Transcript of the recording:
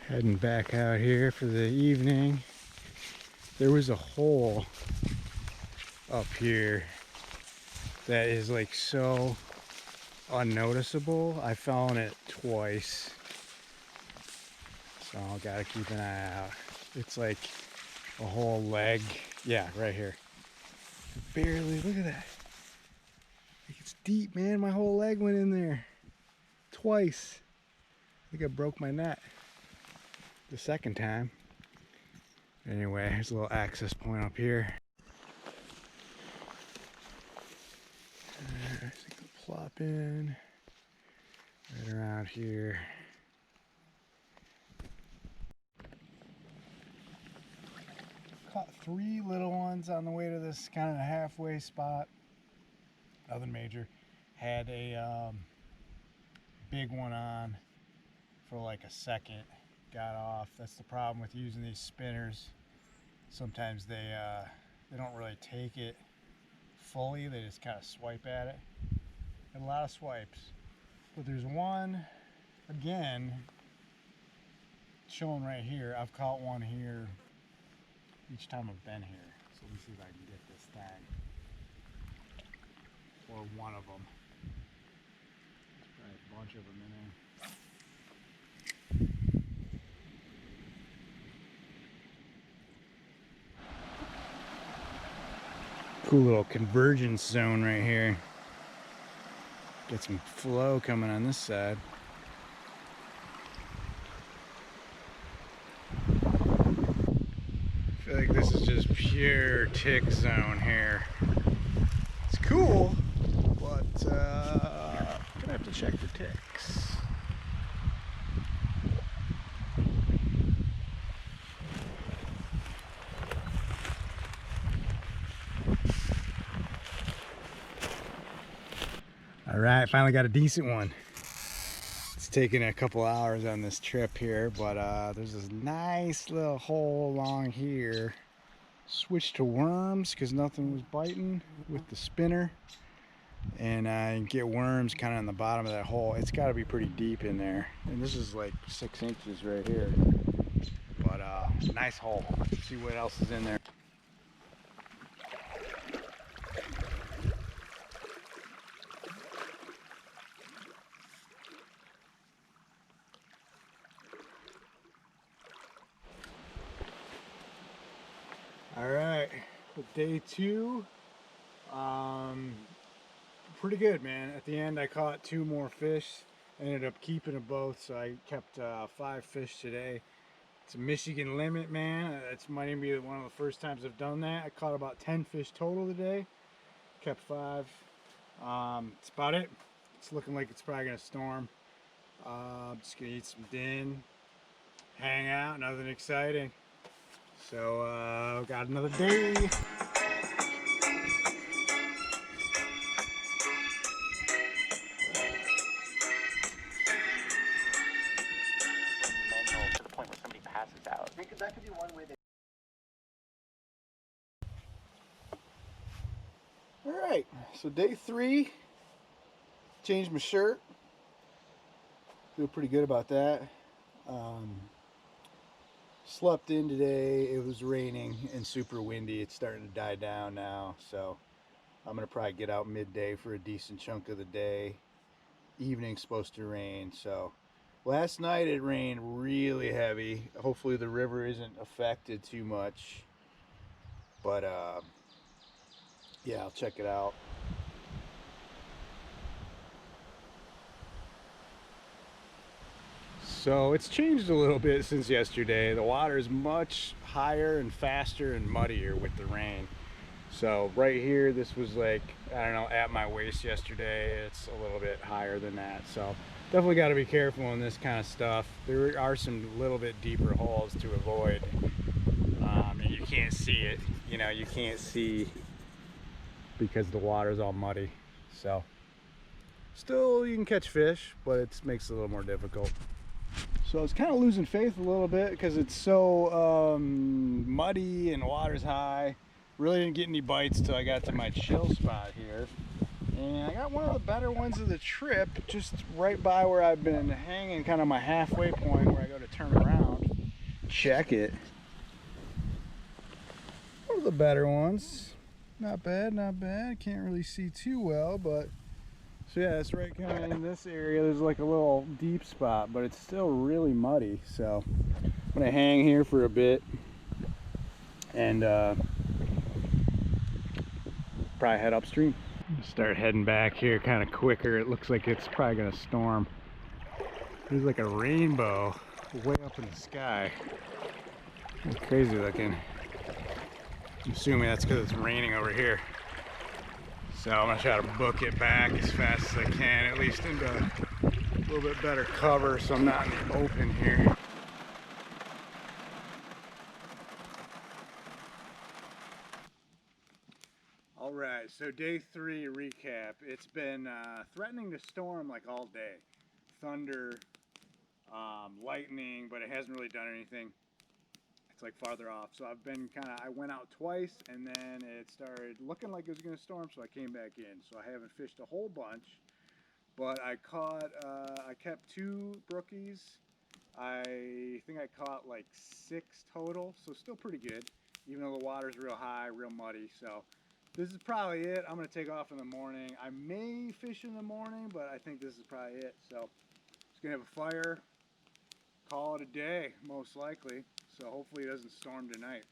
Heading back out here for the evening. There was a hole up here that is like so unnoticeable. I fell in it twice, so I gotta keep an eye out. It's like a whole leg. Yeah, right here. Barely, look at that. It's deep, man. My whole leg went in there twice. I think I broke my net the second time. Anyway, there's a little access point up here. I think we'll plop in right around here. Caught 3 little ones on the way to this kind of halfway spot. Nothing major. Had a big one on for like a second. Got off. That's the problem with using these spinners. Sometimes they don't really take it fully. They just kind of swipe at it. Had a lot of swipes. But there's one, again, showing right here. I've caught one here each time I've been here. So let me see if I can get this thing. Or one of them. There's probably a bunch of them in there. Cool little convergence zone right here. Get some flow coming on this side. I feel like this is just pure tick zone here. It's cool, but gonna have to check for ticks. All right, finally got a decent one. It's taken a couple hours on this trip here, but there's this nice little hole along here. Switched to worms because nothing was biting with the spinner, and get worms kind of on the bottom of that hole. It's got to be pretty deep in there, and this is like 6 inches right here. But nice hole. Let's see what else is in there. All right, with day 2, pretty good, man. At the end, I caught 2 more fish. Ended up keeping them both, so I kept 5 fish today. It's a Michigan limit, man. It's might be one of the first times I've done that. I caught about 10 fish total today. Kept 5. That's about it. It's looking like it's probably gonna storm. I'm just gonna eat some din, hang out, nothing exciting. So, got another day. Manual to the point where somebody passes out. That could be one way they... Alright, so day 3. Changed my shirt. Feel pretty good about that. Slept in today. It was raining and super windy. It's starting to die down now, so I'm gonna probably get out midday for a decent chunk of the day. Evening's supposed to rain, so last night it rained really heavy. Hopefully the river isn't affected too much, but yeah, I'll check it out. So it's changed a little bit since yesterday. The water is much higher and faster and muddier with the rain. So right here, this was like, I don't know, at my waist yesterday. It's a little bit higher than that. So definitely got to be careful on this kind of stuff. There are some little bit deeper holes to avoid. And you can't see it. You know, you can't see because the water's all muddy. So still, you can catch fish, but it makes it a little more difficult. So I was kind of losing faith a little bit because it's so muddy and the water's high. Really didn't get any bites till I got to my chill spot here. And I got one of the better ones of the trip, just right by where I've been hanging, kind of my halfway point where I go to turn around. check it. One of the better ones. Not bad, not bad. Can't really see too well, but so yeah, it's right kind of in this area. There's like a little deep spot, but it's still really muddy. So I'm gonna hang here for a bit and probably head upstream. Start heading back here kind of quicker. It looks like it's probably gonna storm. There's like a rainbow way up in the sky. It's crazy looking. I'm assuming that's because it's raining over here. So I'm gonna try to book it back as fast as I can, at least into a little bit better cover so I'm not in the open here. All right, so day 3 recap. It's been threatening to storm like all day. Thunder, lightning, but it hasn't really done anything. It's like farther off. So I've been I went out twice and then it started looking like it was gonna storm, so I came back in. So I haven't fished a whole bunch, but I kept 2 brookies. I think I caught like 6 total, so still pretty good, even though the water's real high, real muddy. So this is probably it. I'm gonna take off in the morning. I may fish in the morning, but I think this is probably it. So just gonna have a fire, call it a day, most likely. So hopefully it doesn't storm tonight.